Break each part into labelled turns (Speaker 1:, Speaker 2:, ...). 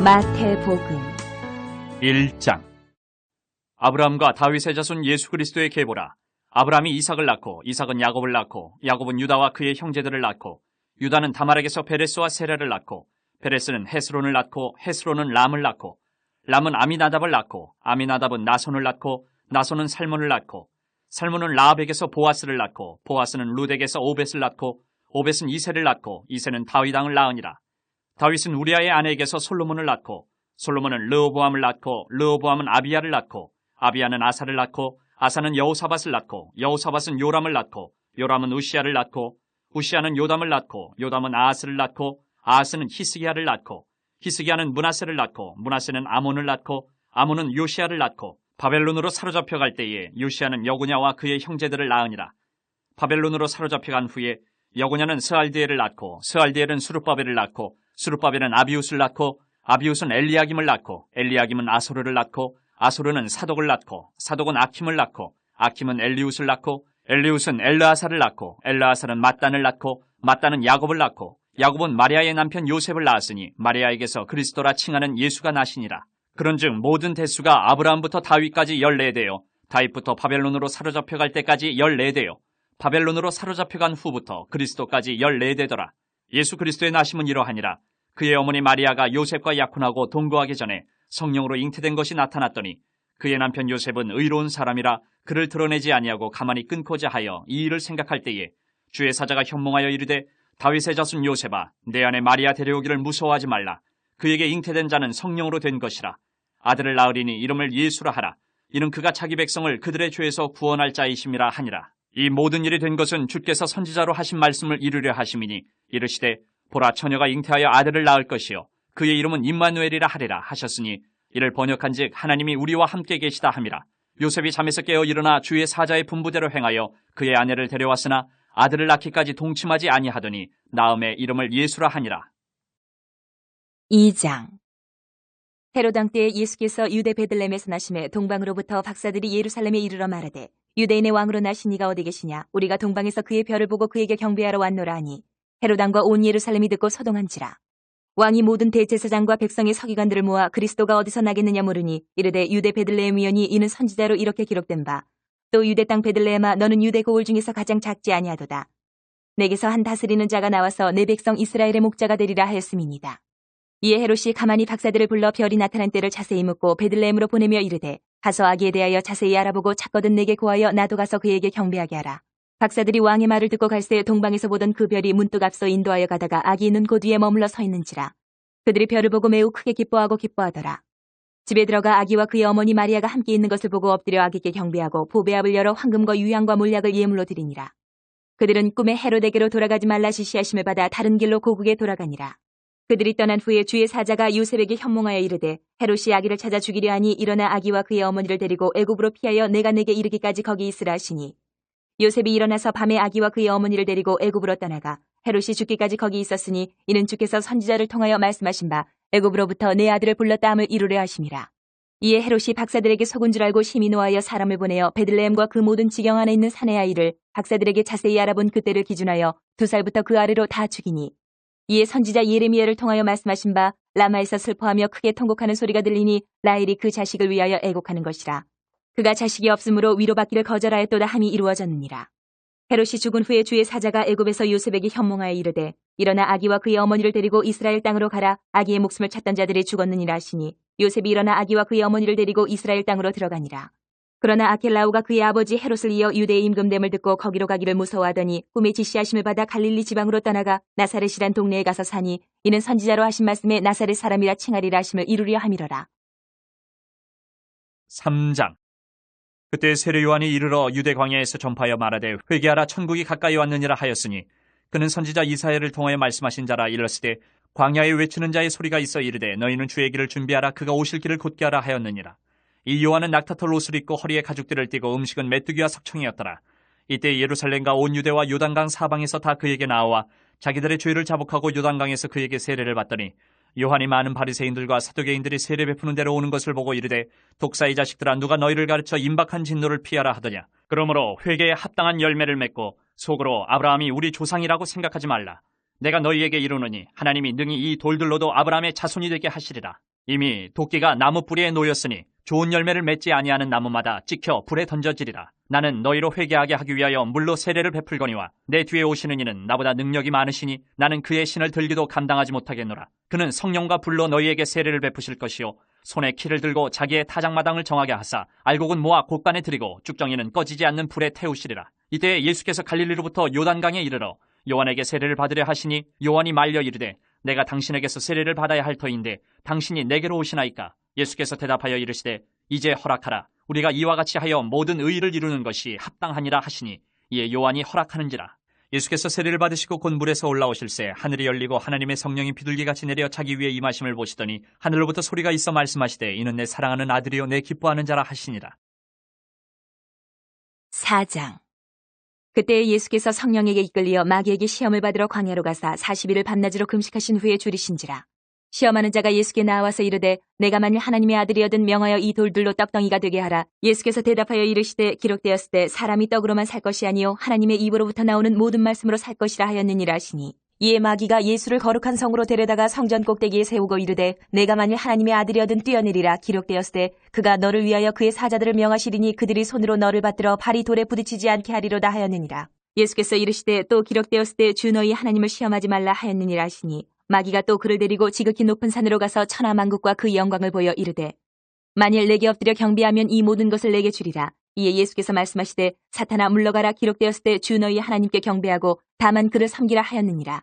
Speaker 1: 마태복음
Speaker 2: 1장. 아브라함과 다윗의 자손 예수 그리스도의 계보라. 아브라함이 이삭을 낳고 이삭은 야곱을 낳고 야곱은 유다와 그의 형제들을 낳고 유다는 다말에게서 베레스와 세라를 낳고 베레스는 헤스론을 낳고 헤스론은 람을 낳고 람은 아미나답을 낳고 아미나답은 나손을 낳고 나손은 살몬을 낳고 살몬은 라합에게서 보아스를 낳고 보아스는 룻에게서 오벳을 낳고 오벳은 이새를 낳고 이새는 다윗 왕을 낳으니라. 다윗은 우리아의 아내에게서 솔로몬을 낳고 솔로몬은 르호보암을 낳고 르호보암은 아비야를 낳고 아비야는 아사를 낳고 아사는 여호사밧을 낳고 여호사밧은 요람을 낳고 요람은 우시야를 낳고 우시야는 요담을 낳고 요담은 아하스를 낳고 아하스는 히스기야를 낳고 히스기야는 므낫세를 낳고 므낫세는 아몬을 낳고 아몬은 요시야를 낳고 바벨론으로 사로잡혀 갈 때에 요시야는 여고냐와 그의 형제들을 낳으니라. 바벨론으로 사로잡혀간 후에 여고냐는 스알디엘을 낳고 스알디엘은 수룹바벨을 낳고 수룹바벨은 아비웃을 낳고 아비웃은 엘리야김을 낳고 엘리야김은 아소르를 낳고 아소르는 사독을 낳고 사독은 아킴을 낳고 아킴은 엘리웃을 낳고 엘리웃은 엘르아사를 낳고 엘르아사는 mat단을 낳고 mat단은 야곱을 낳고 야곱은 마리아의 남편 요셉을 낳았으니 마리아에게서 그리스도라 칭하는 예수가 나시니라. 그런즉 모든 대수가 아브라함부터 다윗까지 14대요 다윗부터 바벨론으로 사로잡혀갈 때까지 14대요 바벨론으로 사로잡혀간 후부터 그리스도까지 14대더라. 예수 그리스도의 나심은 이러하니라. 그의 어머니 마리아가 요셉과 약혼하고 동거하기 전에 성령으로 잉태된 것이 나타났더니 그의 남편 요셉은 의로운 사람이라 그를 드러내지 아니하고 가만히 끊고자 하여 이 일을 생각할 때에 주의 사자가 현몽하여 이르되 다윗의 자손 요셉아 내 아내 마리아 데려오기를 무서워하지 말라. 그에게 잉태된 자는 성령으로 된 것이라. 아들을 낳으리니 이름을 예수라 하라. 이는 그가 자기 백성을 그들의 죄에서 구원할 자이심이라 하니라. 이 모든 일이 된 것은 주께서 선지자로 하신 말씀을 이루려 하심이니 이르시되 보라 처녀가 잉태하여 아들을 낳을 것이요 그의 이름은 임마누엘이라 하리라 하셨으니 이를 번역한즉 하나님이 우리와 함께 계시다 함이라. 요셉이 잠에서 깨어 일어나 주의 사자의 분부대로 행하여 그의 아내를 데려왔으나 아들을 낳기까지 동침하지 아니하더니 나음에 이름을 예수라 하니라.
Speaker 1: 2장. 헤롯 왕 때에 예수께서 유대 베들레헴에서 나심에 동방으로부터 박사들이 예루살렘에 이르러 말하되 유대인의 왕으로 나신 이가 어디 계시냐 우리가 동방에서 그의 별을 보고 그에게 경배하러 왔노라 하니 헤롯 왕과 온 예루살렘이 듣고 소동한지라. 왕이 모든 대제사장과 백성의 서기관들을 모아 그리스도가 어디서 나겠느냐 물으니 이르되 유대 베들레헴이오니 이는 선지자로 이렇게 기록된 바 또 유대 땅 베들레헴아 너는 유대 고을 중에서 가장 작지 아니하도다. 내게서 한 다스리는 자가 나와서 내 백성 이스라엘의 목자가 되리라 하였음이니이다. 이에 헤롯이 가만히 박사들을 불러 별이 나타난 때를 자세히 묻고 베들레헴으로 보내며 이르되 가서 아기에 대하여 자세히 알아보고 찾거든 내게 구하여 나도 가서 그에게 경배하게 하라. 박사들이 왕의 말을 듣고 갈새 동방에서 보던 그 별이 문득 앞서 인도하여 가다가 아기 있는 곳 위에 머물러 서 있는지라. 그들이 별을 보고 매우 크게 기뻐하고 기뻐하더라. 집에 들어가 아기와 그의 어머니 마리아가 함께 있는 것을 보고 엎드려 아기께 경배하고 보배압을 열어 황금과 유향과 몰약을 예물로 드리니라. 그들은 꿈에 헤롯에게로 돌아가지 말라 지시하심을 받아 다른 길로 고국에 돌아가니라. 그들이 떠난 후에 주의 사자가 요셉에게 현몽하여 이르되 헤롯이 아기를 찾아 죽이려 하니 일어나 아기와 그의 어머니를 데리고 애굽으로 피하여 내가 내게 이르기까지 거기 있으라 하시니 요셉이 일어나서 밤에 아기와 그의 어머니를 데리고 애굽으로 떠나가 헤롯이 죽기까지 거기 있었으니 이는 주께서 선지자를 통하여 말씀하신 바 애굽으로부터 내 아들을 불렀다함을 이루려 하심이라. 이에 헤롯이 박사들에게 속은 줄 알고 심히 노하여 사람을 보내어 베들레헴과 그 모든 지경 안에 있는 산의 아이를 박사들에게 자세히 알아본 그때를 기준하여 2살부터 그 아래로 다 죽이니 이에 선지자 예레미야를 통하여 말씀하신 바 라마에서 슬퍼하며 크게 통곡하는 소리가 들리니 라헬이 그 자식을 위하여 애곡하는 것이라. 그가 자식이 없으므로 위로받기를 거절하였도다 함이 이루어졌느니라. 헤롯이 죽은 후에 주의 사자가 애굽에서 요셉에게 현몽하여 이르되 일어나 아기와 그의 어머니를 데리고 이스라엘 땅으로 가라. 아기의 목숨을 찾던 자들이 죽었느니라 하시니 요셉이 일어나 아기와 그의 어머니를 데리고 이스라엘 땅으로 들어가니라. 그러나 아켈라오가 그의 아버지 헤롯을 이어 유대의 임금됨을 듣고 거기로 가기를 무서워하더니 꿈에 지시하심을 받아 갈릴리 지방으로 떠나가 나사렛이란 동네에 가서 사니 이는 선지자로 하신 말씀에 나사렛 사람이라 칭하리라 하심을 이루려 함이로라.
Speaker 2: 3장. 그때 세례 요한이 이르러 유대 광야에서 전파하여 말하되 회개하라 천국이 가까이 왔느니라 하였으니 그는 선지자 이사야를 통하여 말씀하신 자라. 일렀으되 광야에 외치는 자의 소리가 있어 이르되 너희는 주의 길을 준비하라. 그가 오실 길을 곧게 하라 하였느니라. 이 요한은 낙타털 옷을 입고 허리에 가죽띠를 띠고 음식은 메뚜기와 석청이었더라. 이때 예루살렘과 온 유대와 요단강 사방에서 다 그에게 나와 자기들의 죄를 자복하고 요단강에서 그에게 세례를 받더니 요한이 많은 바리새인들과 사두개인들이 세례 베푸는 데로 오는 것을 보고 이르되 독사의 자식들아 누가 너희를 가르쳐 임박한 진노를 피하라 하더냐. 그러므로 회개에 합당한 열매를 맺고 속으로 아브라함이 우리 조상이라고 생각하지 말라. 내가 너희에게 이르노니 하나님이 능히 이 돌들로도 아브라함의 자손이 되게 하시리라. 이미 도끼가 나무 뿌리에 놓였으니 좋은 열매를 맺지 아니하는 나무마다 찍혀 불에 던져지리라. 나는 너희로 회개하게 하기 위하여 물로 세례를 베풀거니와 내 뒤에 오시는 이는 나보다 능력이 많으시니 나는 그의 신을 들기도 감당하지 못하겠노라. 그는 성령과 불로 너희에게 세례를 베푸실 것이요 손에 키를 들고 자기의 타작마당을 정하게 하사 알곡은 모아 곡간에 들이고 쭉정이는 꺼지지 않는 불에 태우시리라. 이때 예수께서 갈릴리로부터 요단강에 이르러 요한에게 세례를 받으려 하시니 요한이 말려 이르되 내가 당신에게서 세례를 받아야 할 터인데 당신이 내게로 오시나이까? 예수께서 대답하여 이르시되 이제 허락하라. 우리가 이와 같이 하여 모든 의의를 이루는 것이 합당하니라 하시니 이에 요한이 허락하는지라. 예수께서 세례를 받으시고 곧 물에서 올라오실새 하늘이 열리고 하나님의 성령이 비둘기같이 내려 자기 위에 임하심을 보시더니 하늘로부터 소리가 있어 말씀하시되 이는 내 사랑하는 아들이요 내 기뻐하는 자라 하시니라.
Speaker 1: 4장. 그때 예수께서 성령에게 이끌리어 마귀에게 시험을 받으러 광야로 가사 40일을 밤낮으로 금식하신 후에 줄이신지라. 시험하는 자가 예수께 나와서 이르되 내가 만일 하나님의 아들이여든 명하여 이 돌들로 떡덩이가 되게 하라. 예수께서 대답하여 이르시되 기록되었을 때 사람이 떡으로만 살 것이 아니요 하나님의 입으로부터 나오는 모든 말씀으로 살 것이라 하였느니라 하시니 이에 마귀가 예수를 거룩한 성으로 데려다가 성전 꼭대기에 세우고 이르되 내가 만일 하나님의 아들이여든 뛰어내리라. 기록되었을 때 그가 너를 위하여 그의 사자들을 명하시리니 그들이 손으로 너를 받들어 발이 돌에 부딪히지 않게 하리로다 하였느니라. 예수께서 이르시되 또 기록되었을 때 주 너희 하나님을 시험하지 말라 하였느니라 하시니 마귀가 또 그를 데리고 지극히 높은 산으로 가서 천하만국과 그 영광을 보여 이르되 만일 내게 엎드려 경배하면 이 모든 것을 내게 주리라. 이에 예수께서 말씀하시되 사탄아 물러가라. 기록되었을 때 주 너희 하나님께 경배하고 다만 그를 섬기라 하였느니라.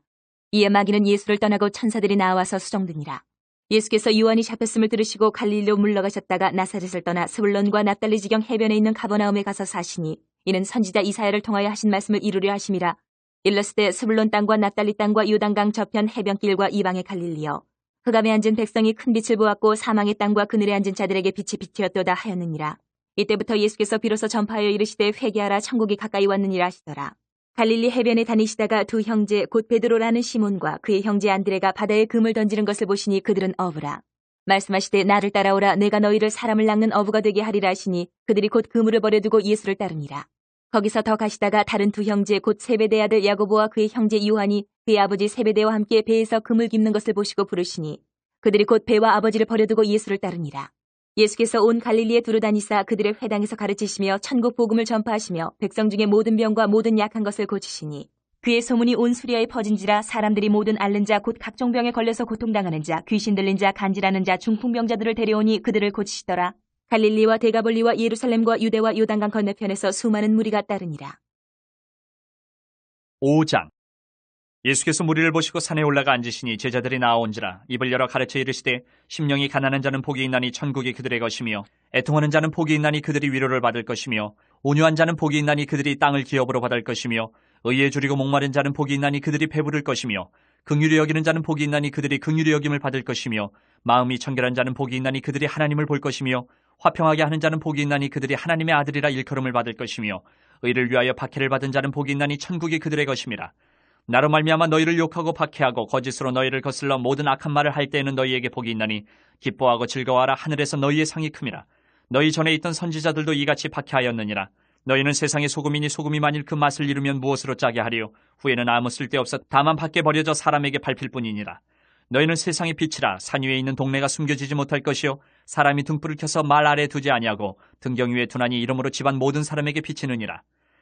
Speaker 1: 이에 마귀는 예수를 떠나고 천사들이 나와서 수종드니라. 예수께서 요한이 잡혔음을 들으시고 갈릴리로 물러가셨다가 나사렛을 떠나 스불론과 납달리 지경 해변에 있는 가버나움에 가서 사시니 이는 선지자 이사야를 통하여 하신 말씀을 이루려 하심이라. 일렀을 때 스불론 땅과 납달리 땅과 요단강 저편 해변길과 이방의 갈릴리여 흑암에 앉은 백성이 큰 빛을 보았고 사망의 땅과 그늘에 앉은 자들에게 빛이 비추었도다 하였느니라. 이때부터 예수께서 비로소 전파하여 이르시되 회개하라 천국이 가까이 왔느니라 하시더라. 갈릴리 해변에 다니시다가 두 형제 곧 베드로라는 시몬과 그의 형제 안드레가 바다에 금을 던지는 것을 보시니 그들은 어부라. 말씀하시되 나를 따라오라. 내가 너희를 사람을 낚는 어부가 되게 하리라 하시니 그들이 곧 그물을 버려두고 예수를 따르니라. 거기서 더 가시다가 다른 두 형제 곧 세베대의 아들 야고보와 그의 형제 요한이 그의 아버지 세베대와 함께 배에서 금을 깁는 것을 보시고 부르시니 그들이 곧 배와 아버지를 버려두고 예수를 따르니라. 예수께서 온 갈릴리에 두루 다니사 그들의 회당에서 가르치시며 천국 복음을 전파하시며 백성 중에 모든 병과 모든 약한 것을 고치시니 그의 소문이 온 수리아에 퍼진지라. 사람들이 모든 앓는 자 곧 각종 병에 걸려서 고통당하는 자 귀신 들린 자 간질하는 자 중풍병자들을 데려오니 그들을 고치시더라. 갈릴리와 데가볼리와 예루살렘과 유대와 요단강 건너편에서 수많은 무리가 따르니라.
Speaker 2: 5장. 예수께서 무리를 보시고 산에 올라가 앉으시니 제자들이 나아온지라. 입을 열어 가르쳐 이르시되 심령이 가난한 자는 복이 있나니 천국이 그들의 것이며 애통하는 자는 복이 있나니 그들이 위로를 받을 것이며 온유한 자는 복이 있나니 그들이 땅을 기업으로 받을 것이며 의에 줄이고 목마른 자는 복이 있나니 그들이 배부를 것이며 긍휼히 여기는 자는 복이 있나니 그들이 긍휼히 여김을 받을 것이며 마음이 청결한 자는 복이 있나니 그들이 하나님을 볼 것이며 화평하게 하는 자는 복이 있나니 그들이 하나님의 아들이라 일컬음을 받을 것이며 의를 위하여 박해를 받은 자는 복이 있나니 천국이 그들의 것임이라. 나로 말미암아 너희를 욕하고 박해하고 거짓으로 너희를 거슬러 모든 악한 말을 할 때에는 너희에게 복이 있나니 기뻐하고 즐거워하라. 하늘에서 너희의 상이 큼이라. 너희 전에 있던 선지자들도 이같이 박해하였느니라. 너희는 세상의 소금이니 소금이 만일 그 맛을 잃으면 무엇으로 짜게 하리요? 후에는 아무 쓸데없어 다만 밖에 버려져 사람에게 밟힐 뿐이니라. 너희는 세상의 빛이라. 산 위에 있는 동네가 숨겨지지 못할 것이요 사람이 등불을 켜서 말 아래에 두지 아니하고 등경 위에 두나니 이러므로 집안 모든 사람에게 비치느니라.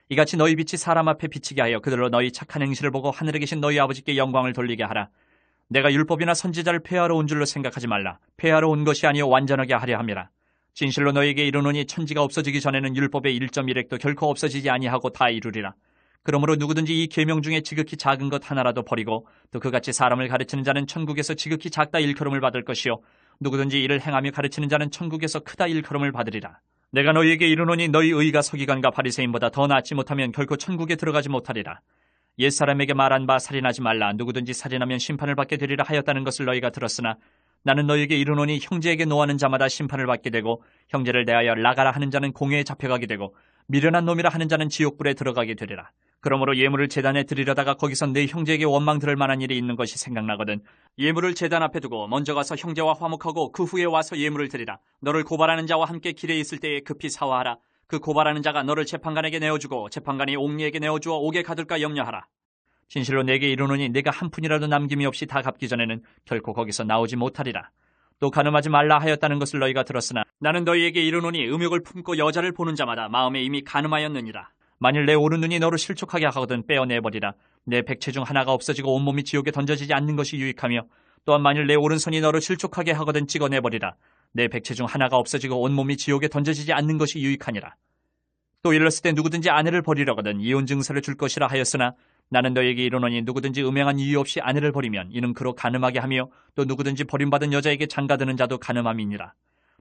Speaker 2: 이같이 너희 빛이 사람 앞에 비치게 하여 그들로 너희 착한 행실을 보고 하늘에 계신 너희 아버지께 영광을 돌리게 하라. 내가 율법이나 선지자를 폐하러 온 줄로 생각하지 말라. 폐하러 온 것이 아니요 완전하게 하려 함이라. 진실로 너희에게 이르노니 천지가 없어지기 전에는 율법의 1.1획도 결코 없어지지 아니하고 다 이루리라. 그러므로 누구든지 이 계명 중에 지극히 작은 것 하나라도 버리고 또 그같이 사람을 가르치는 자는 천국에서 지극히 작다 일컬음을 받을 것이요 누구든지 이를 행하며 가르치는 자는 천국에서 크다 일컬음을 받으리라. 내가 너희에게 이르노니 너희 의가 서기관과 바리새인보다 더 낫지 못하면 결코 천국에 들어가지 못하리라. 옛사람에게 말한 바 살인하지 말라. 누구든지 살인하면 심판을 받게 되리라 하였다는 것을 너희가 들었으나 나는 너희에게 이르노니 형제에게 노하는 자마다 심판을 받게 되고 형제를 대하여 나가라 하는 자는 공회에 잡혀가게 되고 미련한 놈이라 하는 자는 지옥불에 들어가게 되리라. 그러므로 예물을 제단에 드리려다가 거기서 내 형제에게 원망 들을 만한 일이 있는 것이 생각나거든 예물을 제단 앞에 두고 먼저 가서 형제와 화목하고 그 후에 와서 예물을 드리라. 너를 고발하는 자와 함께 길에 있을 때에 급히 사화하라. 그 고발하는 자가 너를 재판관에게 내어주고 재판관이 옥리에게 내어주어 옥에 가둘까 염려하라. 진실로 내게 이르노니 내가 한 푼이라도 남김이 없이 다 갚기 전에는 결코 거기서 나오지 못하리라. 또 간음하지 말라 하였다는 것을 너희가 들었으나 나는 너희에게 이르노니 음욕을 품고 여자를 보는 자마다 마음에 이미 간음하였느니라. 만일 내 오른눈이 너를 실족하게 하거든 빼어내버리라. 내 백체 중 하나가 없어지고 온몸이 지옥에 던져지지 않는 것이 유익하며 또한 만일 내 오른손이 너를 실족하게 하거든 찍어내버리라. 내 백체 중 하나가 없어지고 온몸이 지옥에 던져지지 않는 것이 유익하니라. 또 일렀을 때 누구든지 아내를 버리려거든 이혼 증서를 줄 것이라 하였으나 나는 너에게 이르노니 누구든지 음행한 이유 없이 아내를 버리면 이는 그로 간음하게 하며 또 누구든지 버림받은 여자에게 장가드는 자도 간음함이니라.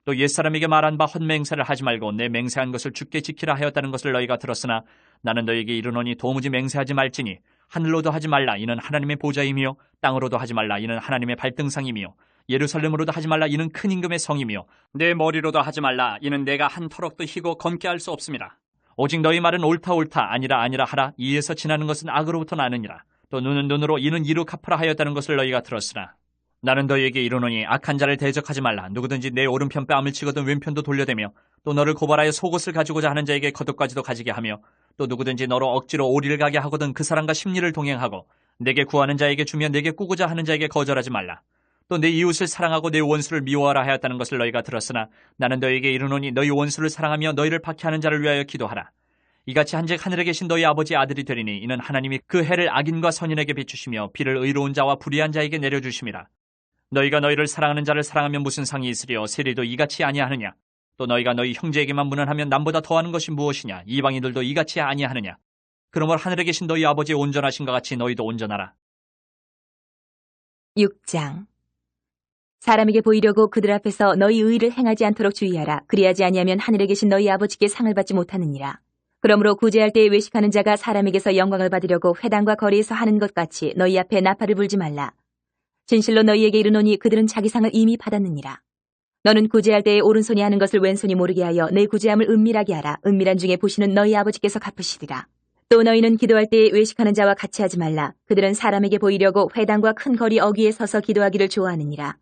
Speaker 2: 또 옛사람에게 말한 바 헛맹세를 하지 말고 내 맹세한 것을 주께 지키라 하였다는 것을 너희가 들었으나 나는 너에게 이르노니 도무지 맹세하지 말지니 하늘로도 하지 말라 이는 하나님의 보좌이며 땅으로도 하지 말라 이는 하나님의 발등상이며 예루살렘으로도 하지 말라 이는 큰 임금의 성이며 내 머리로도 하지 말라 이는 내가 한 터럭도 희고 검게 할 수 없음이라. 오직 너희 말은 옳다 아니라 하라. 이에서 지나는 것은 악으로부터 나느니라. 또 눈은 눈으로 이는 이로 갚으라 하였다는 것을 너희가 들었으나 나는 너희에게 이르노니 악한 자를 대적하지 말라. 누구든지 내 오른편 뺨을 치거든 왼편도 돌려대며 또 너를 고발하여 속옷을 가지고자 하는 자에게 겉옷까지도 가지게 하며 또 누구든지 너로 억지로 오리를 가게 하거든 그 사람과 심리를 동행하고 내게 구하는 자에게 주며 내게 꾸고자 하는 자에게 거절하지 말라. 또 내 이웃을 사랑하고 내 원수를 미워하라 하였다는 것을 너희가 들었으나 나는 너희에게 이르노니 너희 원수를 사랑하며 너희를 박해하는 자를 위하여 기도하라. 이같이 한즉 하늘에 계신 너희 아버지 아들이 되리니 이는 하나님이 그 해를 악인과 선인에게 비추시며 비를 의로운 자와 불의한 자에게 내려주심이라. 너희가 너희를 사랑하는 자를 사랑하면 무슨 상이 있으리요 세리도 이같이 아니하느냐. 또 너희가 너희 형제에게만 문안하면 남보다 더하는 것이 무엇이냐. 이방인들도 이같이 아니하느냐. 그러므로 하늘에 계신 너희 아버지의 온전하신 것 같이 너희도 온전하라.
Speaker 1: 6장. 사람에게 보이려고 그들 앞에서 너희 의를 행하지 않도록 주의하라. 그리하지 아니하면 하늘에 계신 너희 아버지께 상을 받지 못하느니라. 그러므로 구제할 때에 외식하는 자가 사람에게서 영광을 받으려고 회당과 거리에서 하는 것 같이 너희 앞에 나팔을 불지 말라. 진실로 너희에게 이르노니 그들은 자기 상을 이미 받았느니라. 너는 구제할 때에 오른손이 하는 것을 왼손이 모르게 하여 내 구제함을 은밀하게 하라. 은밀한 중에 보시는 너희 아버지께서 갚으시리라. 또 너희는 기도할 때에 외식하는 자와 같이 하지 말라. 그들은 사람에게 보이려고 회당과 큰 거리 어귀에 서서 기도하기를 좋아하느니라.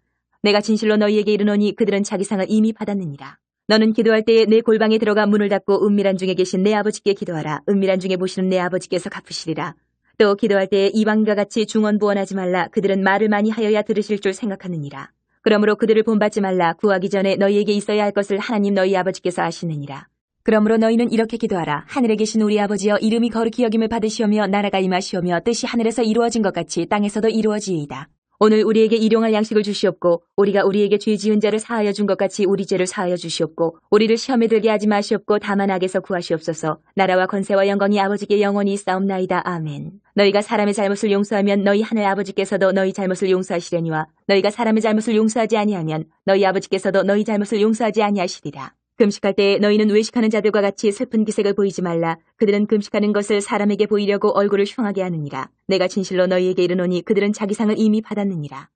Speaker 1: 내가 진실로 너희에게 이르노니 그들은 자기 상을 이미 받았느니라. 너는 기도할 때에 내 골방에 들어가 문을 닫고 은밀한 중에 계신 내 아버지께 기도하라. 은밀한 중에 보시는 내 아버지께서 갚으시리라. 또 기도할 때에 이방인과 같이 중언부언하지 말라. 그들은 말을 많이 하여야 들으실 줄 생각하느니라. 그러므로 그들을 본받지 말라. 구하기 전에 너희에게 있어야 할 것을 하나님 너희 아버지께서 아시느니라. 그러므로 너희는 이렇게 기도하라. 하늘에 계신 우리 아버지여 이름이 거룩히 여김을 받으시오며 나라가 임하시오며 뜻이 하늘에서 이루어진 것 같이 땅에서도 이루어지이다. 오늘 우리에게 일용할 양식을 주시옵고 우리가 우리에게 죄 지은 자를 사하여 준 것 같이 우리 죄를 사하여 주시옵고 우리를 시험에 들게 하지 마시옵고 다만 악에서 구하시옵소서. 나라와 권세와 영광이 아버지께 영원히 있사옵나이다. 아멘. 너희가 사람의 잘못을 용서하면 너희 하늘 아버지께서도 너희 잘못을 용서하시려니와 너희가 사람의 잘못을 용서하지 아니하면 너희 아버지께서도 너희 잘못을 용서하지 아니하시리라. 금식할 때에 너희는 외식하는 자들과 같이 슬픈 기색을 보이지 말라. 그들은 금식하는 것을 사람에게 보이려고 얼굴을 흉하게 하느니라. 내가 진실로 너희에게 이르노니 그들은 자기 상을 이미 받았느니라.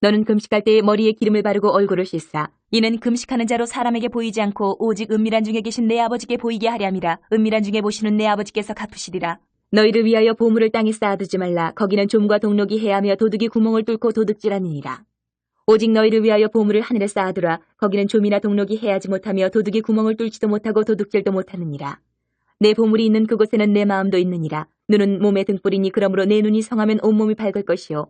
Speaker 1: 너는 금식할 때에 머리에 기름을 바르고 얼굴을 씻사. 이는 금식하는 자로 사람에게 보이지 않고 오직 은밀한 중에 계신 내 아버지께 보이게 하렴이라. 은밀한 중에 보시는 내 아버지께서 갚으시리라. 너희를 위하여 보물을 땅에 쌓아두지 말라. 거기는 좀과 동록이 해하며 도둑이 구멍을 뚫고 도둑질하느니라. 오직 너희를 위하여 보물을 하늘에 쌓아두라. 거기는 좀이나 동록이 해하지 못하며 도둑이 구멍을 뚫지도 못하고 도둑질도 못하느니라. 내 보물이 있는 그곳에는 내 마음도 있느니라. 눈은 몸의 등불이니 그러므로 내 눈이 성하면 온몸이 밝을 것이요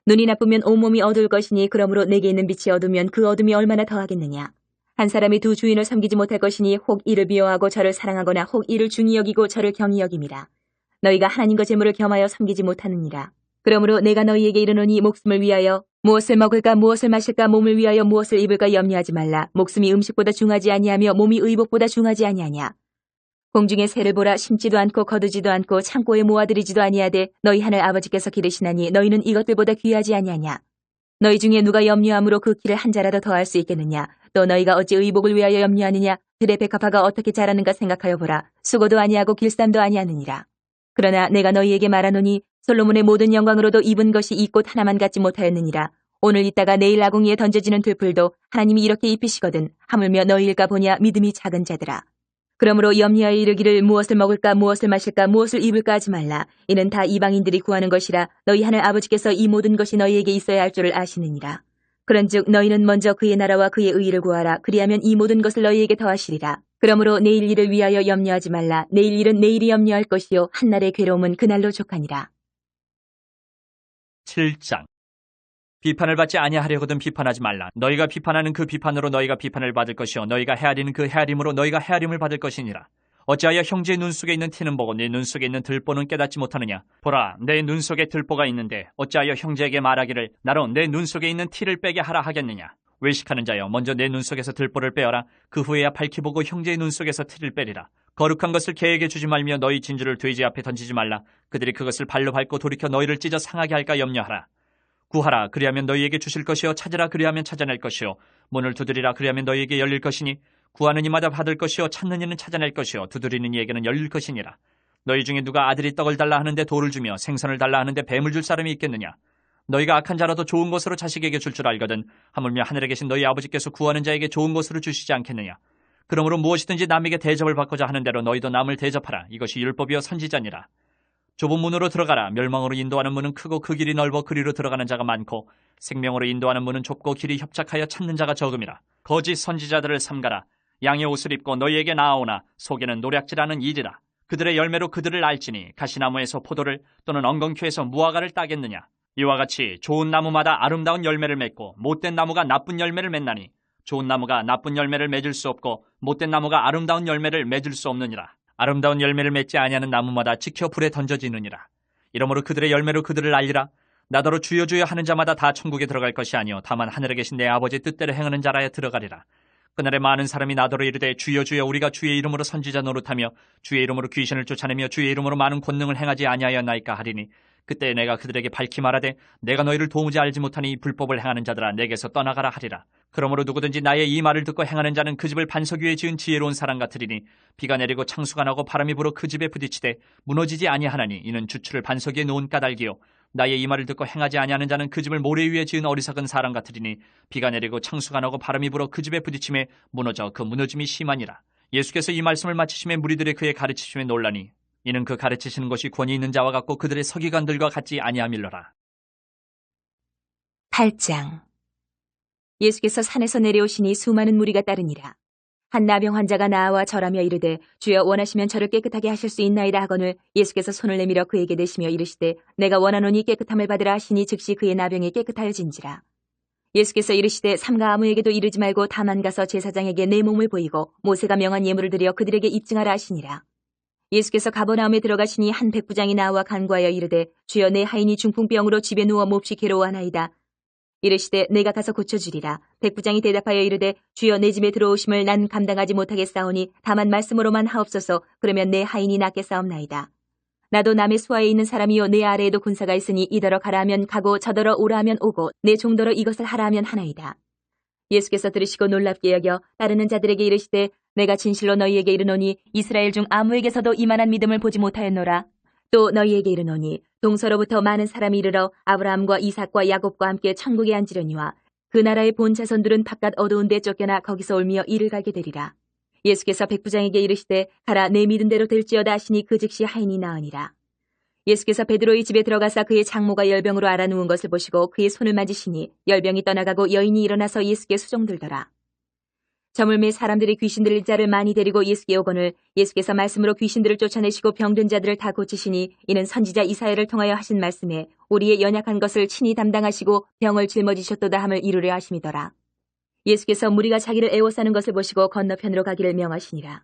Speaker 1: 눈이 나쁘면 온몸이 어두울 것이니 그러므로 내게 있는 빛이 어두면 그 어둠이 얼마나 더하겠느냐. 한 사람이 두 주인을 섬기지 못할 것이니 혹 이를 미워하고 저를 사랑하거나 혹 이를 중히 여기고 저를 경히 여김이라. 너희가 하나님과 재물을 겸하여 섬기지 못하느니라. 그러므로 내가 너희에게 이르노니 목숨을 위하여 무엇을 먹을까 무엇을 마실까 몸을 위하여 무엇을 입을까 염려하지 말라. 목숨이 음식보다 중하지 아니하며 몸이 의복보다 중하지 아니하냐. 공중의 새를 보라. 심지도 않고 거두지도 않고 창고에 모아들이지도 아니하되 너희 하늘 아버지께서 기르시나니 너희는 이것들보다 귀하지 아니하냐. 너희 중에 누가 염려함으로 그 키를 한 자라도 더할 수 있겠느냐. 또 너희가 어찌 의복을 위하여 염려하느냐. 들의 백합화가 어떻게 자라는가 생각하여 보라. 수고도 아니하고 길쌈도 아니하느니라. 그러나 내가 너희에게 말하노니 솔로몬의 모든 영광으로도 입은 것이 이 꽃 하나만 갖지 못하였느니라. 오늘 있다가 내일 아궁이에 던져지는 들풀도 하나님이 이렇게 입히시거든 하물며 너희일까 보냐. 믿음이 작은 자들아. 그러므로 염려하여 이르기를 무엇을 먹을까 무엇을 마실까 무엇을 입을까 하지 말라. 이는 다 이방인들이 구하는 것이라. 너희 하늘 아버지께서 이 모든 것이 너희에게 있어야 할 줄을 아시느니라. 그런즉 너희는 먼저 그의 나라와 그의 의를 구하라. 그리하면 이 모든 것을 너희에게 더하시리라. 그러므로 내일 일을 위하여 염려하지 말라. 내일 일은 내일이 염려할 것이요 한날의 괴로움은 그날로 족하니라.
Speaker 2: 7장. 비판을 받지 아니하려거든 비판하지 말라. 너희가 비판하는 그 비판으로 너희가 비판을 받을 것이요 너희가 헤아리는 그 헤아림으로 너희가 헤아림을 받을 것이니라. 어찌하여 형제의 눈 속에 있는 티는 보고 네 눈 속에 있는 들보는 깨닫지 못하느냐. 보라, 내 눈 속에 들보가 있는데 어찌하여 형제에게 말하기를 나로 내 눈 속에 있는 티를 빼게 하라 하겠느냐. 외식하는 자여, 먼저 내 눈 속에서 들보를 빼어라. 그 후에야 밝히 보고 형제의 눈 속에서 티를 빼리라. 거룩한 것을 개에게 주지 말며 너희 진주를 돼지 앞에 던지지 말라. 그들이 그것을 발로 밟고 돌이켜 너희를 찢어 상하게 할까 염려하라. 구하라, 그리하면 너희에게 주실 것이요 찾으라, 그리하면 찾아낼 것이요 문을 두드리라, 그리하면 너희에게 열릴 것이니 구하는 이마다 받을 것이요 찾는 이는 찾아낼 것이요 두드리는 이에게는 열릴 것이니라. 너희 중에 누가 아들이 떡을 달라 하는데 돌을 주며 생선을 달라 하는데 뱀을 줄 사람이 있겠느냐. 너희가 악한 자라도 좋은 것으로 자식에게 줄 줄 알거든 하물며 하늘에 계신 너희 아버지께서 구하는 자에게 좋은 것으로 주시지 않겠느냐. 그러므로 무엇이든지 남에게 대접을 받고자 하는 대로 너희도 남을 대접하라. 이것이 율법이요 선지자니라. 좁은 문으로 들어가라. 멸망으로 인도하는 문은 크고 그 길이 넓어 그리로 들어가는 자가 많고 생명으로 인도하는 문은 좁고 길이 협착하여 찾는 자가 적음이라. 거짓 선지자들을 삼가라. 양의 옷을 입고 너희에게 나아오나 속에는 노략질하는 일이라. 그들의 열매로 그들을 알지니 가시나무에서 포도를 또는 엉겅퀴에서 무화과를 따겠느냐. 이와 같이 좋은 나무마다 아름다운 열매를 맺고 못된 나무가 나쁜 열매를 맺나니 좋은 나무가 나쁜 열매를 맺을 수 없고 못된 나무가 아름다운 열매를 맺을 수 없느니라. 아름다운 열매를 맺지 아니하는 나무마다 찍혀 불에 던져지느니라. 이러므로 그들의 열매로 그들을 알리라. 나더러 주여 주여 하는 자마다 다 천국에 들어갈 것이 아니요 다만 하늘에 계신 내 아버지 뜻대로 행하는 자라야 들어가리라. 그날에 많은 사람이 나더러 이르되 주여 주여 우리가 주의 이름으로 선지자 노릇하며 주의 이름으로 귀신을 쫓아내며 주의 이름으로 많은 권능을 행하지 아니하였나이까 하리니 그때 내가 그들에게 밝히 말하되 내가 너희를 도무지 알지 못하니 이 불법을 행하는 자들아 내게서 떠나가라 하리라. 그러므로 누구든지 나의 이 말을 듣고 행하는 자는 그 집을 반석 위에 지은 지혜로운 사람 같으리니 비가 내리고 창수가 나고 바람이 불어 그 집에 부딪히되 무너지지 아니하나니 이는 주추를 반석 위에 놓은 까닭이요 나의 이 말을 듣고 행하지 아니하는 자는 그 집을 모래 위에 지은 어리석은 사람 같으리니 비가 내리고 창수가 나고 바람이 불어 그 집에 부딪힘에 무너져 그 무너짐이 심하니라. 예수께서 이 말씀을 마치심에 무리들이 그의 가르치심에 놀라니 이는 그 가르치시는 것이 권위 있는 자와 같고 그들의 서기관들과 같지 아니함일러라.
Speaker 1: 8장. 예수께서 산에서 내려오시니 수많은 무리가 따르니라. 한 나병 환자가 나와 절하며 이르되 주여 원하시면 저를 깨끗하게 하실 수 있나이다 하거늘 예수께서 손을 내밀어 그에게 대시며 이르시되 내가 원하노니 깨끗함을 받으라 하시니 즉시 그의 나병이 깨끗하여진지라. 예수께서 이르시되 삼가 아무에게도 이르지 말고 다만 가서 제사장에게 내 몸을 보이고 모세가 명한 예물을 드려 그들에게 입증하라 하시니라. 예수께서 가버나움에 들어가시니 한 백부장이 나와 간구하여 이르되 주여 내 하인이 중풍병으로 집에 누워 몹시 괴로워하나이다. 이르시되 내가 가서 고쳐주리라. 백부장이 대답하여 이르되 주여 내 집에 들어오심을 난 감당하지 못하겠사오니 다만 말씀으로만 하옵소서. 그러면 내 하인이 낫겠사옵나이다. 나도 남의 수하에 있는 사람이요 내 아래에도 군사가 있으니 이더러 가라 하면 가고 저더러 오라 하면 오고 내 종더러 이것을 하라 하면 하나이다. 예수께서 들으시고 놀랍게 여겨 따르는 자들에게 이르시되 내가 진실로 너희에게 이르노니 이스라엘 중 아무에게서도 이만한 믿음을 보지 못하였노라. 또 너희에게 이르노니 동서로부터 많은 사람이 이르러 아브라함과 이삭과 야곱과 함께 천국에 앉으려니와 그 나라의 본 자손들은 바깥 어두운 데 쫓겨나 거기서 울며 이를 가게 되리라. 예수께서 백부장에게 이르시되 가라 내 믿은 대로 될지어다 하시니 그 즉시 하인이 나으니라. 예수께서 베드로의 집에 들어가사 그의 장모가 열병으로 앓아누운 것을 보시고 그의 손을 만지시니 열병이 떠나가고 여인이 일어나서 예수께 수종들더라. 저물매 사람들이 귀신 들린 자를 많이 데리고 예수께 오거늘 예수께서 말씀으로 귀신들을 쫓아내시고 병든 자들을 다 고치시니 이는 선지자 이사야를 통하여 하신 말씀에 우리의 연약한 것을 친히 담당하시고 병을 짊어지셨도다 함을 이루려 하심이더라. 예수께서 무리가 자기를 애워싸는 것을 보시고 건너편으로 가기를 명하시니라.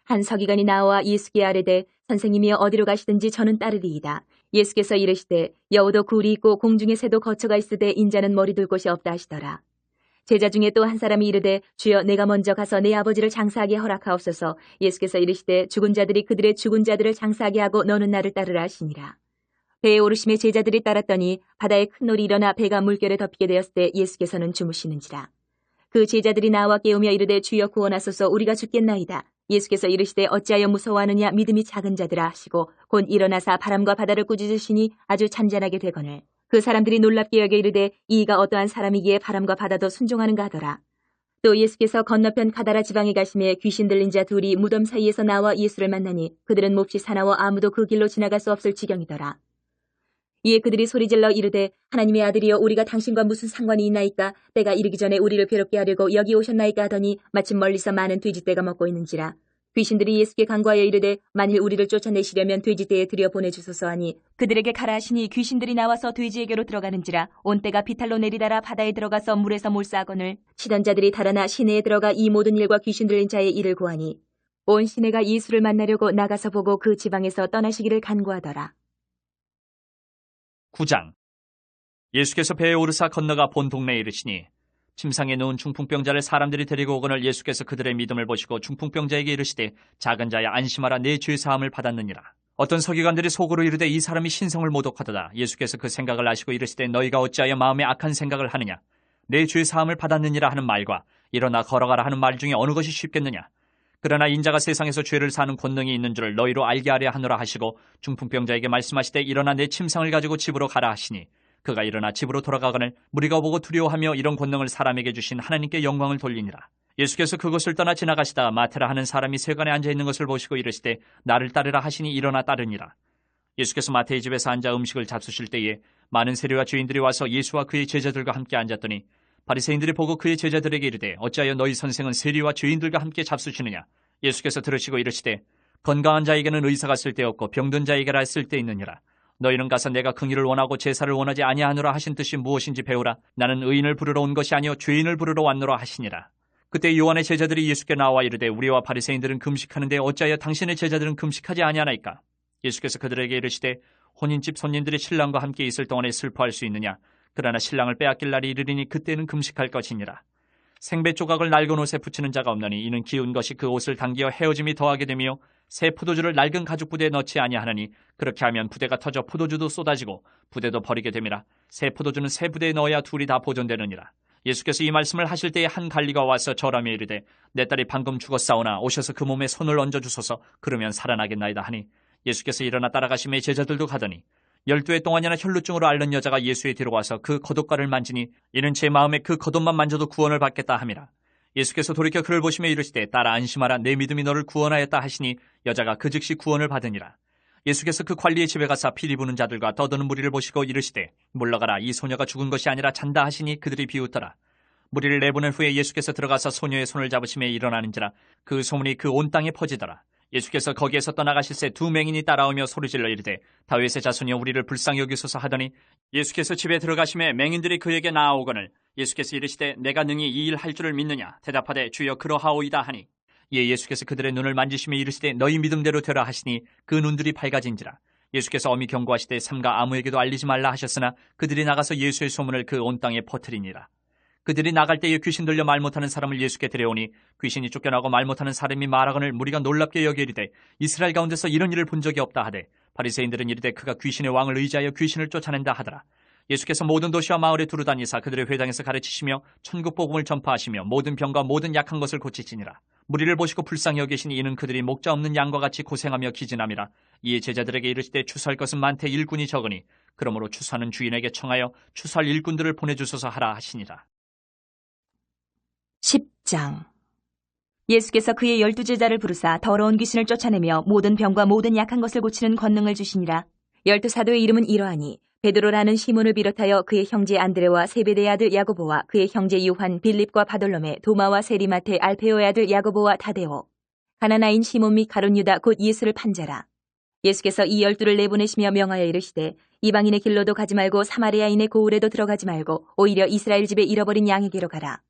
Speaker 1: 한 서기관이 나와 예수께 아뢰되 선생님이여 어디로 가시든지 저는 따르리이다. 예수께서 이르시되 여우도 굴이 있고 공중의 새도 거처가 있으되 인자는 머리 둘 곳이 없다 하시더라. 제자 중에 또 한 사람이 이르되 주여 내가 먼저 가서 내 아버지를 장사하게 허락하옵소서. 예수께서 이르시되 죽은 자들이 그들의 죽은 자들을 장사하게 하고 너는 나를 따르라 하시니라. 배에 오르심에 제자들이 따랐더니 바다에 큰 놀이 일어나 배가 물결에 덮이게 되었을 때 예수께서는 주무시는지라. 그 제자들이 나와 깨우며 이르되 주여 구원하소서 우리가 죽겠나이다. 예수께서 이르시되 어찌하여 무서워하느냐 믿음이 작은 자들아 하시고 곧 일어나사 바람과 바다를 꾸짖으시니 아주 잔잔하게 되거늘 그 사람들이 놀랍게 여겨 이르되 이가 어떠한 사람이기에 바람과 바다도 순종하는가 하더라. 또 예수께서 건너편 가다라 지방에 가심에 귀신 들린 자 둘이 무덤 사이에서 나와 예수를 만나니 그들은 몹시 사나워 아무도 그 길로 지나갈 수 없을 지경이더라. 이에 그들이 소리질러 이르되 하나님의 아들이여 우리가 당신과 무슨 상관이 있나이까. 때가 이르기 전에 우리를 괴롭게 하려고 여기 오셨나이까 하더니 마침 멀리서 많은 돼지떼가 먹고 있는지라. 귀신들이 예수께 간구하여 이르되 만일 우리를 쫓아내시려면 돼지떼에 들여보내주소서 하니 그들에게 가라 하시니 귀신들이 나와서 돼지에게로 들어가는지라 온 떼가 비탈로 내리달아 바다에 들어가서 물에서 몰사하거늘 치던 자들이 달아나 시내에 들어가 이 모든 일과 귀신 들린 자의 일을 고하니 온 시내가 예수를 만나려고 나가서 보고 그 지방에서 떠나시기를 간구하더라.
Speaker 2: 9장. 예수께서 배에 오르사 건너가 본 동네에 이르시니 침상에 누운 중풍병자를 사람들이 데리고 오거늘 예수께서 그들의 믿음을 보시고 중풍병자에게 이르시되 작은 자야 안심하라 내 죄 사함을 받았느니라. 어떤 서기관들이 속으로 이르되 이 사람이 신성을 모독하도다. 예수께서 그 생각을 아시고 이르시되 너희가 어찌하여 마음에 악한 생각을 하느냐. 내 죄 사함을 받았느니라 하는 말과 일어나 걸어가라 하는 말 중에 어느 것이 쉽겠느냐. 그러나 인자가 세상에서 죄를 사는 권능이 있는 줄을 너희로 알게 하려 하노라 하시고 중풍병자에게 말씀하시되 일어나 내 침상을 가지고 집으로 가라 하시니 그가 일어나 집으로 돌아가거늘 무리가 보고 두려워하며 이런 권능을 사람에게 주신 하나님께 영광을 돌리니라. 예수께서 그곳을 떠나 지나가시다가 마테라 하는 사람이 세관에 앉아있는 것을 보시고 이르시되 나를 따르라 하시니 일어나 따르니라. 예수께서 마태의 집에서 앉아 음식을 잡수실 때에 많은 세리와 죄인들이 와서 예수와 그의 제자들과 함께 앉았더니 바리새인들이 보고 그의 제자들에게 이르되 어찌하여 너희 선생은 세리와 죄인들과 함께 잡수시느냐. 예수께서 들으시고 이르시되 건강한 자에게는 의사가 쓸데없고 병든 자에게라 쓸데있느니라. 너희는 가서 내가 긍휼을 원하고 제사를 원하지 아니하노라 하신 뜻이 무엇인지 배우라. 나는 의인을 부르러 온 것이 아니요 죄인을 부르러 왔노라 하시니라. 그때 요한의 제자들이 예수께 나와 이르되 우리와 바리새인들은 금식하는데 어찌하여 당신의 제자들은 금식하지 아니하나이까. 예수께서 그들에게 이르시되 혼인집 손님들이 신랑과 함께 있을 동안에 슬퍼할 수 있느냐. 그러나 신랑을 빼앗길 날이 이르리니 그때는 금식할 것이니라. 생배 조각을 낡은 옷에 붙이는 자가 없나니 이는 기운 것이 그 옷을 당기어 헤어짐이 더하게 되며 새 포도주를 낡은 가죽 부대에 넣지 아니하나니 그렇게 하면 부대가 터져 포도주도 쏟아지고 부대도 버리게 됨이라. 새 포도주는 새 부대에 넣어야 둘이 다 보존되느니라. 예수께서 이 말씀을 하실 때에 한 관리가 와서 절하며 이르되 내 딸이 방금 죽었사오나 오셔서 그 몸에 손을 얹어주소서. 그러면 살아나겠나이다 하니 예수께서 일어나 따라가시매 제자들도 가더니 12해 동안이나 혈루증으로 앓는 여자가 예수의 뒤로 와서 그 겉옷가를 만지니 이는 제 마음에 그 겉옷만 만져도 구원을 받겠다 함이라. 예수께서 돌이켜 그를 보시며 이르시되 딸아 안심하라 내 믿음이 너를 구원하였다 하시니 여자가 그 즉시 구원을 받으니라. 예수께서 그 관리의 집에 가사 피리 부는 자들과 떠드는 무리를 보시고 이르시되 물러가라 이 소녀가 죽은 것이 아니라 잔다 하시니 그들이 비웃더라. 무리를 내보낸 후에 예수께서 들어가서 소녀의 손을 잡으시며 일어나는지라 그 소문이 그 온 땅에 퍼지더라. 예수께서 거기에서 떠나가실새 두 맹인이 따라오며 소리질러 이르되 다윗의 자손이여 우리를 불쌍히 여기소서 하더니 예수께서 집에 들어가심에 맹인들이 그에게 나아오거늘 예수께서 이르시되 내가 능히 이 일 할 줄을 믿느냐. 대답하되 주여 그러하오이다 하니 이에 예수께서 그들의 눈을 만지시며 이르시되 너희 믿음대로 되라 하시니 그 눈들이 밝아진지라. 예수께서 엄히 경고하시되 삼가 아무에게도 알리지 말라 하셨으나 그들이 나가서 예수의 소문을 그 온 땅에 퍼뜨리니라. 그들이 나갈 때에 귀신 들려 말 못하는 사람을 예수께 데려오니 귀신이 쫓겨나고 말 못하는 사람이 말하거늘 무리가 놀랍게 여겨 이르되 이스라엘 가운데서 이런 일을 본 적이 없다 하되 바리새인들은 이르되 그가 귀신의 왕을 의지하여 귀신을 쫓아낸다 하더라. 예수께서 모든 도시와 마을에 두루다니사 그들의 회당에서 가르치시며 천국 복음을 전파하시며 모든 병과 모든 약한 것을 고치시니라. 무리를 보시고 불쌍히 여기시니 이는 그들이 목자 없는 양과 같이 고생하며 기진함이라. 이에 제자들에게 이르시되 추수할 것은 많되 일꾼이 적으니 그러므로 추수하는 주인에게 청하여 추수할 일꾼들을 보내주소서 하라 하시니라.
Speaker 1: 10장. 예수께서 그의 12제자를 부르사 더러운 귀신을 쫓아내며 모든 병과 모든 약한 것을 고치는 권능을 주시니라. 12사도의 이름은 이러하니 베드로라는 시몬을 비롯하여 그의 형제 안드레와 세베대의 아들 야고보와 그의 형제 요한 빌립과 바돌로메 도마와 세리마테 알페오의 아들 야고보와 다데오 가나나인 시몬 및 가룟 유다 곧 예수를 판자라. 예수께서 이 12를 내보내시며 명하여 이르시되 이방인의 길로도 가지 말고 사마리아인의 고을에도 들어가지 말고 오히려 이스라엘 집에 잃어버린 양에게로 가라.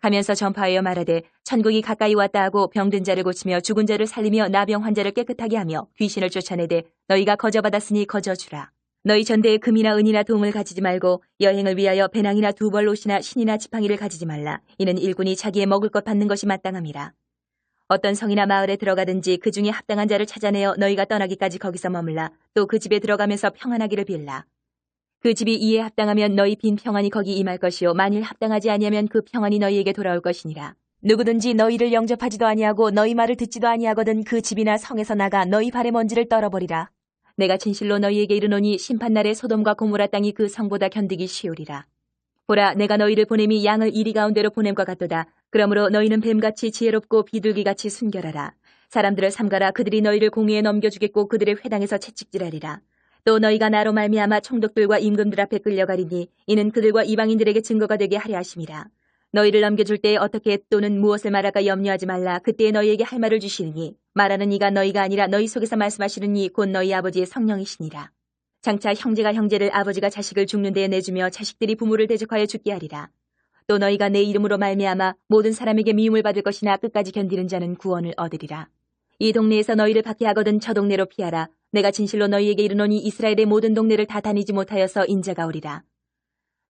Speaker 1: 가면서 전파하여 말하되 천국이 가까이 왔다 하고 병든 자를 고치며 죽은 자를 살리며 나병 환자를 깨끗하게 하며 귀신을 쫓아내되 너희가 거저받았으니 거저주라. 너희 전대에 금이나 은이나 동을 가지지 말고 여행을 위하여 배낭이나 두벌 옷이나 신이나 지팡이를 가지지 말라. 이는 일꾼이 자기의 먹을 것 받는 것이 마땅함이라. 어떤 성이나 마을에 들어가든지 그 중에 합당한 자를 찾아내어 너희가 떠나기까지 거기서 머물라. 또 그 집에 들어가면서 평안하기를 빌라. 그 집이 이에 합당하면 너희 빈 평안이 거기 임할 것이요 만일 합당하지 아니하면 그 평안이 너희에게 돌아올 것이니라. 누구든지 너희를 영접하지도 아니하고 너희 말을 듣지도 아니하거든 그 집이나 성에서 나가 너희 발의 먼지를 떨어버리라. 내가 진실로 너희에게 이르노니 심판날에 소돔과 고모라 땅이 그 성보다 견디기 쉬우리라. 보라 내가 너희를 보냄이 양을 이리 가운데로 보냄과 같도다. 그러므로 너희는 뱀같이 지혜롭고 비둘기같이 순결하라. 사람들을 삼가라. 그들이 너희를 공의에 넘겨주겠고 그들의 회당에서 채찍질하리라. 또 너희가 나로 말미암아 총독들과 임금들 앞에 끌려가리니 이는 그들과 이방인들에게 증거가 되게 하려 하심이라. 너희를 넘겨줄 때에 어떻게 또는 무엇을 말할까 염려하지 말라. 그때에 너희에게 할 말을 주시리니 말하는 이가 너희가 아니라 너희 속에서 말씀하시는 이 곧 너희 아버지의 성령이시니라. 장차 형제가 형제를 아버지가 자식을 죽는 데에 내주며 자식들이 부모를 대적하여 죽게 하리라. 또 너희가 내 이름으로 말미암아 모든 사람에게 미움을 받을 것이나 끝까지 견디는 자는 구원을 얻으리라. 이 동네에서 너희를 박해하거든 저 동네로 피하라. 내가 진실로 너희에게 이르노니 이스라엘의 모든 동네를 다 다니지 못하여서 인자가 오리라.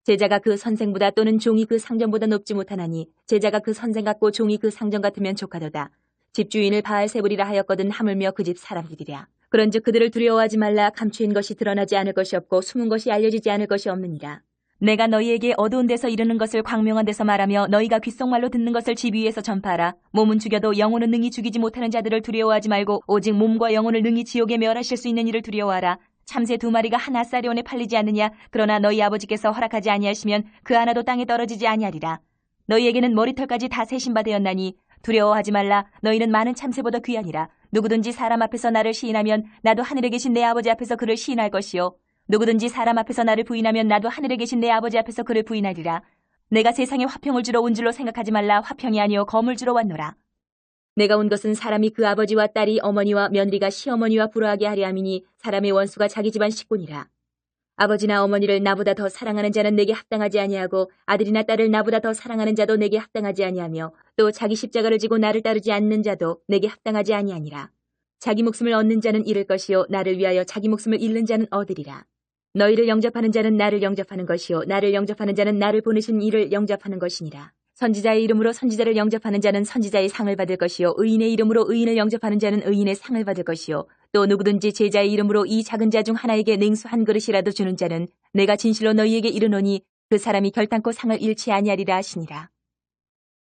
Speaker 1: 제자가 그 선생보다 또는 종이 그 상전보다 높지 못하나니 제자가 그 선생 같고 종이 그 상전 같으면 족하도다. 집주인을 바알세불이라 하였거든 하물며 그 집 사람들이랴. 그런즉 그들을 두려워하지 말라. 감추인 것이 드러나지 않을 것이 없고 숨은 것이 알려지지 않을 것이 없느니라. 내가 너희에게 어두운 데서 이르는 것을 광명한 데서 말하며 너희가 귓속말로 듣는 것을 집 위에서 전파하라. 몸은 죽여도 영혼은 능히 죽이지 못하는 자들을 두려워하지 말고 오직 몸과 영혼을 능히 지옥에 멸하실 수 있는 이를 두려워하라. 참새 2마리가 한 아사리온에 팔리지 않느냐. 그러나 너희 아버지께서 허락하지 아니하시면 그 하나도 땅에 떨어지지 아니하리라. 너희에게는 머리털까지 다 세신 바 되었나니 두려워하지 말라. 너희는 많은 참새보다 귀하니라. 누구든지 사람 앞에서 나를 시인하면 나도 하늘에 계신 내 아버지 앞에서 그를 시인할 것이요 누구든지 사람 앞에서 나를 부인하면 나도 하늘에 계신 내 아버지 앞에서 그를 부인하리라. 내가 세상에 화평을 주러 온 줄로 생각하지 말라. 화평이 아니요 검을 주러 왔노라. 내가 온 것은 사람이 그 아버지와 딸이 어머니와 며느리가 시어머니와 불화하게 하려 함이니 사람의 원수가 자기 집안 식구니라. 아버지나 어머니를 나보다 더 사랑하는 자는 내게 합당하지 아니하고 아들이나 딸을 나보다 더 사랑하는 자도 내게 합당하지 아니하며 또 자기 십자가를 지고 나를 따르지 않는 자도 내게 합당하지 아니하니라. 자기 목숨을 얻는 자는 잃을 것이요 나를 위하여 자기 목숨을 잃는 자는 얻으리라. 너희를 영접하는 자는 나를 영접하는 것이요 나를 영접하는 자는 나를 보내신 이를 영접하는 것이니라. 선지자의 이름으로 선지자를 영접하는 자는 선지자의 상을 받을 것이요 의인의 이름으로 의인을 영접하는 자는 의인의 상을 받을 것이요 또 누구든지 제자의 이름으로 이 작은 자 중 하나에게 냉수 한 그릇이라도 주는 자는 내가 진실로 너희에게 이르노니 그 사람이 결단코 상을 잃지 아니하리라 하시니라.